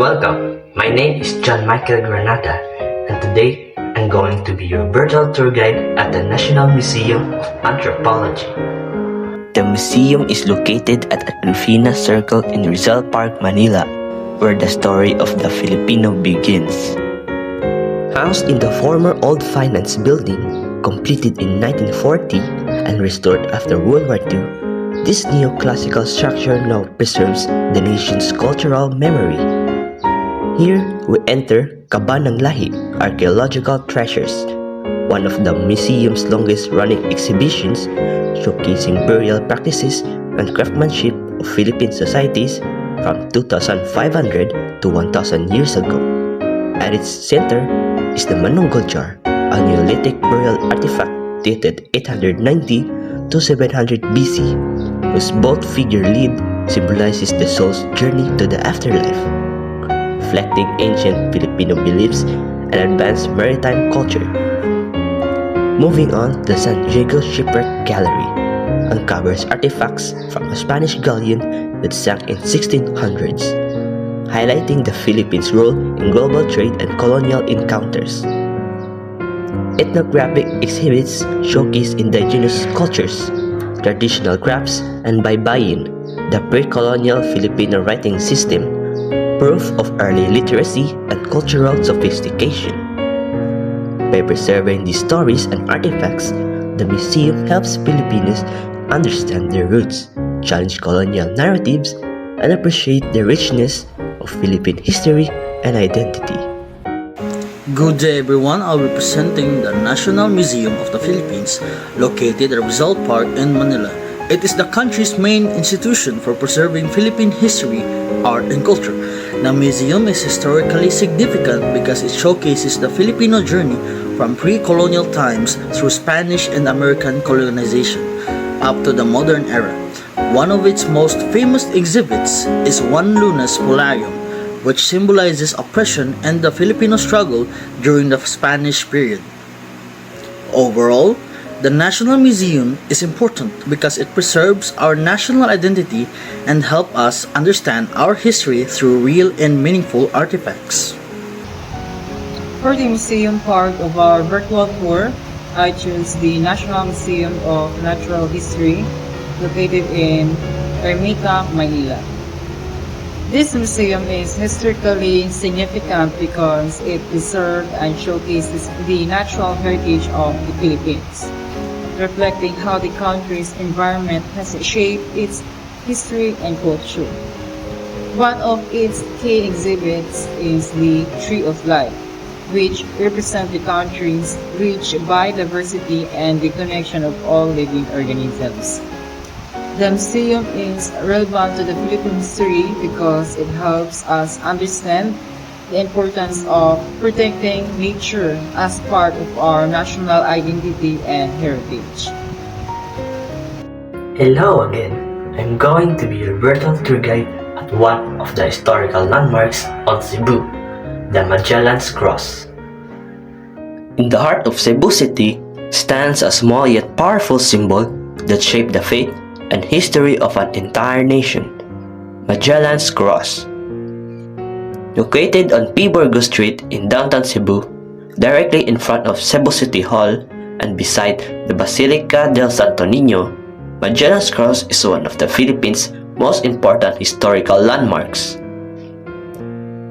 Welcome, my name is John Michael Granata, and today I'm going to be your virtual tour guide at the National Museum of Anthropology. The museum is located at Rufina Circle in Rizal Park, Manila, where the story of the Filipino begins. Housed in the former Old Finance Building, completed in 1940 and restored after World War II, this neoclassical structure now preserves the nation's cultural memory. Here, we enter Kabanang Lahi Archaeological Treasures, one of the museum's longest-running exhibitions showcasing burial practices and craftsmanship of Philippine societies from 2,500 to 1,000 years ago. At its center is the Manunggol jar, a Neolithic burial artifact dated 890 to 700 BC, whose boat figure lid symbolizes the soul's journey to the afterlife, reflecting ancient Filipino beliefs and advanced maritime culture. Moving on, the Santiago Shipwreck Gallery uncovers artifacts from a Spanish galleon that sank in 1600s, highlighting the Philippines' role in global trade and colonial encounters. Ethnographic exhibits showcase indigenous cultures, traditional crafts, and baybayin, the pre-colonial Filipino writing system, proof of early literacy and cultural sophistication. By preserving these stories and artifacts, the museum helps Filipinos understand their roots, challenge colonial narratives, and appreciate the richness of Philippine history and identity. Good day everyone, I'll be presenting the National Museum of the Philippines located at Rizal Park in Manila. It is the country's main institution for preserving Philippine history, art, and culture. The museum is historically significant because it showcases the Filipino journey from pre-colonial times through Spanish and American colonization up to the modern era. One of its most famous exhibits is Juan Luna's Polarium, which symbolizes oppression and the Filipino struggle during the Spanish period. Overall, the National Museum is important because it preserves our national identity and helps us understand our history through real and meaningful artifacts. For the museum part of our virtual tour, I choose the National Museum of Natural History located in Ermita, Manila. This museum is historically significant because it preserves and showcases the natural heritage of the Philippines, reflecting how the country's environment has shaped its history and culture. One of its key exhibits is the Tree of Life, which represents the country's rich biodiversity and the connection of all living organisms. The museum is relevant to the Philippine history because it helps us understand the importance of protecting nature as part of our national identity and heritage. Hello again, I'm going to be your virtual tour guide at one of the historical landmarks on Cebu, the Magellan's Cross. In the heart of Cebu City stands a small yet powerful symbol that shaped the fate and history of an entire nation, Magellan's Cross. Located on P. Burgos Street in downtown Cebu, directly in front of Cebu City Hall and beside the Basilica del Santo Niño, Magellan's Cross is one of the Philippines' most important historical landmarks.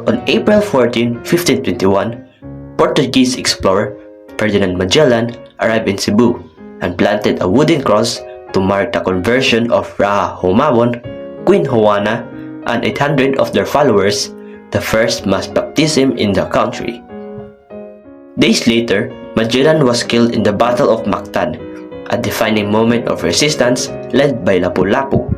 On April 14, 1521, Portuguese explorer Ferdinand Magellan arrived in Cebu and planted a wooden cross to mark the conversion of Raha Humabon, Queen Juana, and 800 of their followers, the first mass baptism in the country. Days later, Magellan was killed in the Battle of Mactan, a defining moment of resistance led by Lapu-Lapu.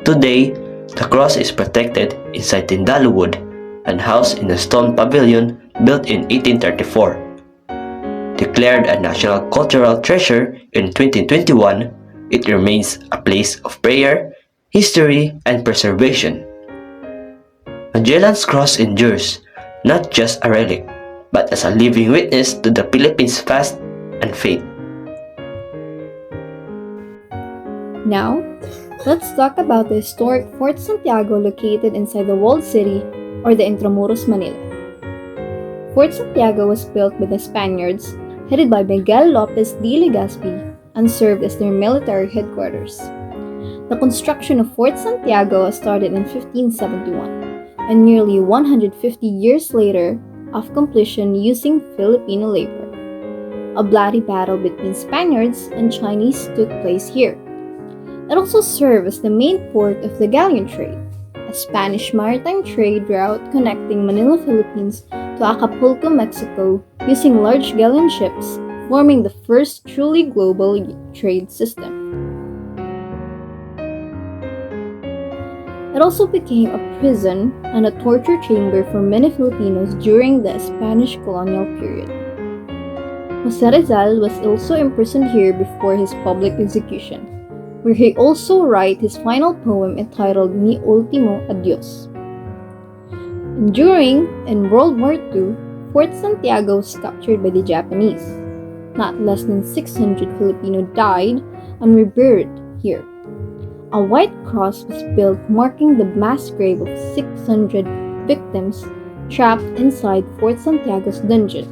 Today, the cross is protected inside Tindaluwood and housed in a stone pavilion built in 1834. Declared a National Cultural Treasure in 2021, it remains a place of prayer, history, and preservation. Magellan's Cross endures, not just a relic, but as a living witness to the Philippines' past and faith. Now, let's talk about the historic Fort Santiago located inside the walled city or the Intramuros, Manila. Fort Santiago was built by the Spaniards, headed by Miguel Lopez de Legazpi, and served as their military headquarters. The construction of Fort Santiago started in 1571, and nearly 150 years later, of completion using Filipino labor. A bloody battle between Spaniards and Chinese took place here. It also served as the main port of the galleon trade, a Spanish maritime trade route connecting Manila, Philippines to Acapulco, Mexico, using large galleon ships, forming the first truly global trade system. It also became a prison and a torture chamber for many Filipinos during the Spanish colonial period. Jose Rizal was also imprisoned here before his public execution, where he also wrote his final poem entitled Mi Ultimo Adios. In World War II, Fort Santiago was captured by the Japanese. Not less than 600 Filipinos died and were buried here. A white cross was built marking the mass grave of 600 victims trapped inside Fort Santiago's dungeon.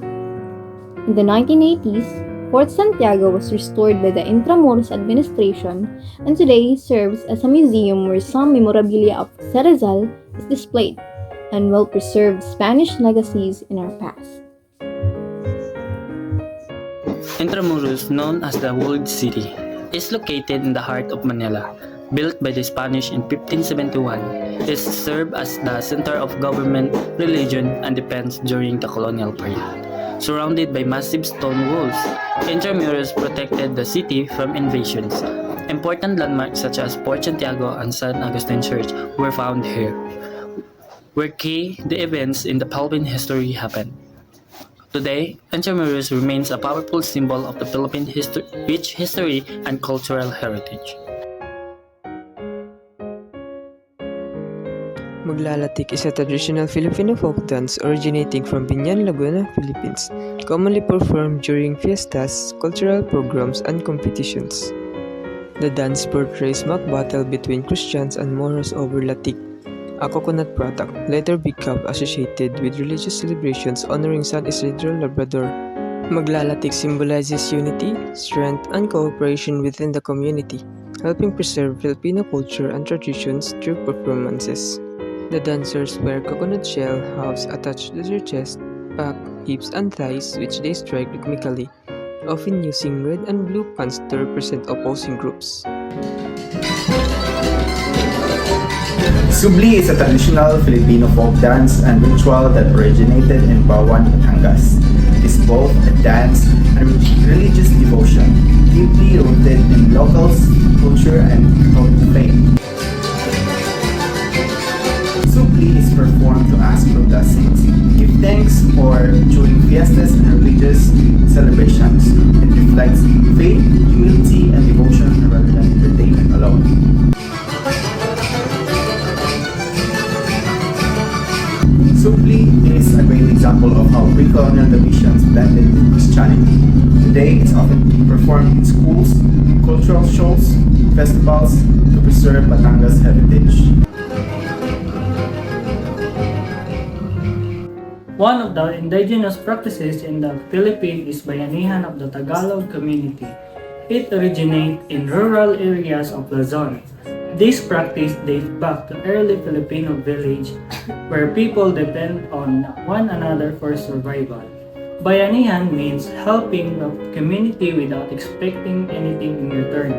In the 1980s, Fort Santiago was restored by the Intramuros administration and today serves as a museum where some memorabilia of Jose Rizal is displayed and well-preserved Spanish legacies in our past. Intramuros, known as the Walled City, is located in the heart of Manila. Built by the Spanish in 1571, it served as the center of government, religion, and defense during the colonial period. Surrounded by massive stone walls, Intramuros protected the city from invasions. Important landmarks such as Fort Santiago and San Agustin Church were found here, where key the events in the Philippine history happened. Today, Intramuros remains a powerful symbol of the Philippine rich history and cultural heritage. Maglalatik is a traditional Filipino folk dance originating from Binyan, Laguna, Philippines, commonly performed during fiestas, cultural programs, and competitions. The dance portrays mock battle between Christians and Moros over latik, a coconut product, later became associated with religious celebrations honoring San Isidro Labrador. Maglalatik symbolizes unity, strength, and cooperation within the community, helping preserve Filipino culture and traditions through performances. The dancers wear coconut shell halves attached to their chest, back, hips, and thighs, which they strike rhythmically, often using red and blue pants to represent opposing groups. Subli is a traditional Filipino folk dance and ritual that originated in Bawan, Batangas. It is both a dance and religious devotion, deeply rooted in locals' culture and faith. Subli is performed to ask for blessings, give thanks, or during fiestas and religious celebrations. It reflects faith, humility, and devotion rather than entertainment alone. Subli is a great example of how pre-colonial traditions blended with Christianity. Today, it's often performed in schools, cultural shows, festivals to preserve Batangas' heritage. One of the indigenous practices in the Philippines is Bayanihan of the Tagalog community. It originates in rural areas of Luzon. This practice dates back to early Filipino village where people depend on one another for survival. Bayanihan means helping the community without expecting anything in return.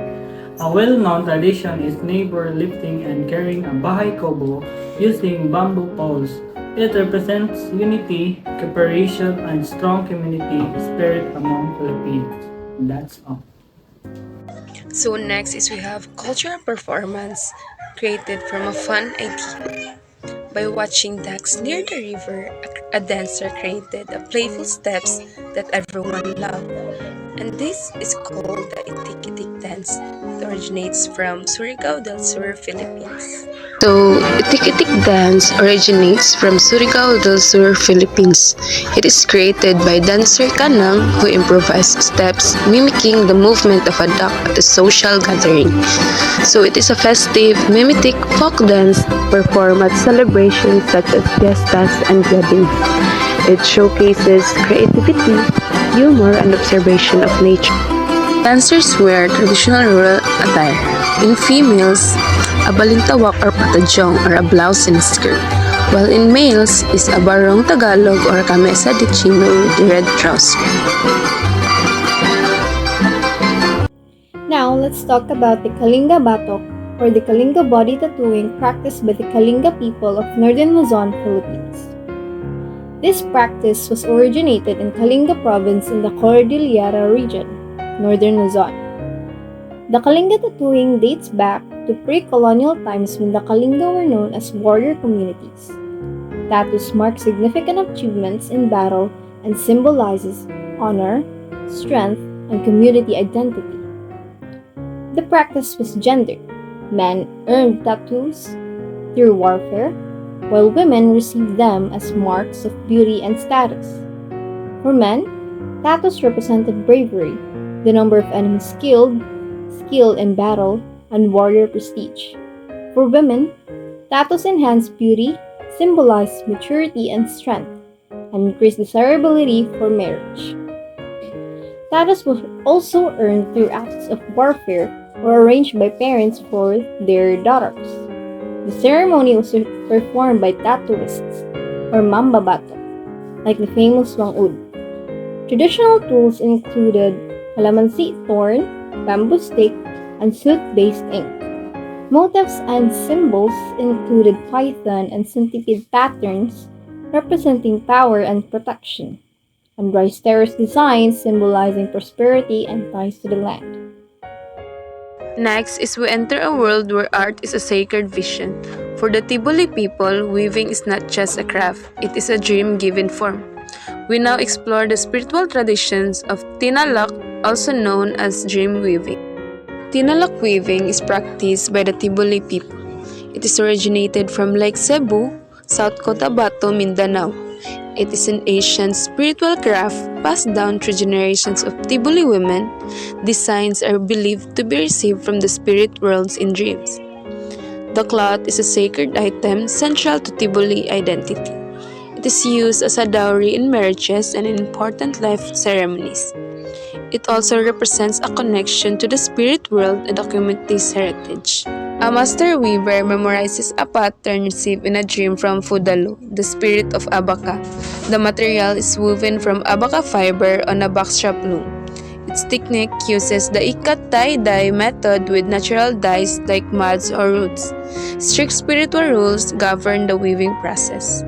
A well-known tradition is neighbor lifting and carrying a bahay kobo using bamboo poles. It represents unity, cooperation, and strong community spirit among Filipinos. That's all. So next is we have cultural performance created from a fun idea. By watching ducks near the river, a dancer created a playful steps that everyone loved. And this is called the Itik-itik dance. It originates from Surigao del Sur, Philippines. So, Itik-itik dance originates from Surigao del Sur, Philippines. It is created by dancer Kanang who improvise steps mimicking the movement of a duck at a social gathering. So, it is a festive, mimetic folk dance performed at celebrations such as fiestas and weddings. It showcases creativity, humor, and observation of nature. Dancers wear traditional rural attire. In females, a balintawak or patajong or a blouse and skirt, while in males is a barong Tagalog or camisa de chino with red trouser. Now, let's talk about the Kalinga batok, or the Kalinga body tattooing practiced by the Kalinga people of northern Luzon, Philippines. This practice was originated in Kalinga province in the Cordillera region, northern Luzon. The Kalinga tattooing dates back to pre-colonial times when the Kalinga were known as warrior communities. Tattoos mark significant achievements in battle and symbolizes honor, strength, and community identity. The practice was gendered. Men earned tattoos through warfare, while women received them as marks of beauty and status. For men, tattoos represented bravery, the number of enemies killed, skill in battle, and warrior prestige. For women, tattoos enhance beauty, symbolize maturity and strength, and increase desirability for marriage. Tattoos were also earned through acts of warfare or arranged by parents for their daughters. The ceremony was performed by tattooists, or mambabato, like the famous wangud. Traditional tools included calamansi thorn, bamboo stick, and soot-based ink. Motifs and symbols included python and centipede patterns representing power and protection, and rice terrace designs symbolizing prosperity and ties to the land. Next is we enter a world where art is a sacred vision. For the Tiboli people, weaving is not just a craft, it is a dream given form. We now explore the spiritual traditions of tinalak, also known as dream weaving. Tinalak weaving is practiced by the Tiboli people. It is originated from Lake Cebu, South Cotabato, Mindanao. It is an ancient spiritual craft passed down through generations of Tiboli women. These signs are believed to be received from the spirit worlds in dreams. The cloth is a sacred item central to Tiboli identity. It is used as a dowry in marriages and in important life ceremonies. It also represents a connection to the spirit world and the community's heritage. A master weaver memorizes a pattern received in a dream from Fudalo, the spirit of Abaca. The material is woven from Abaca fiber on a backstrap loom. Its technique uses the ikat tie-dye method with natural dyes like muds or roots. Strict spiritual rules govern the weaving process.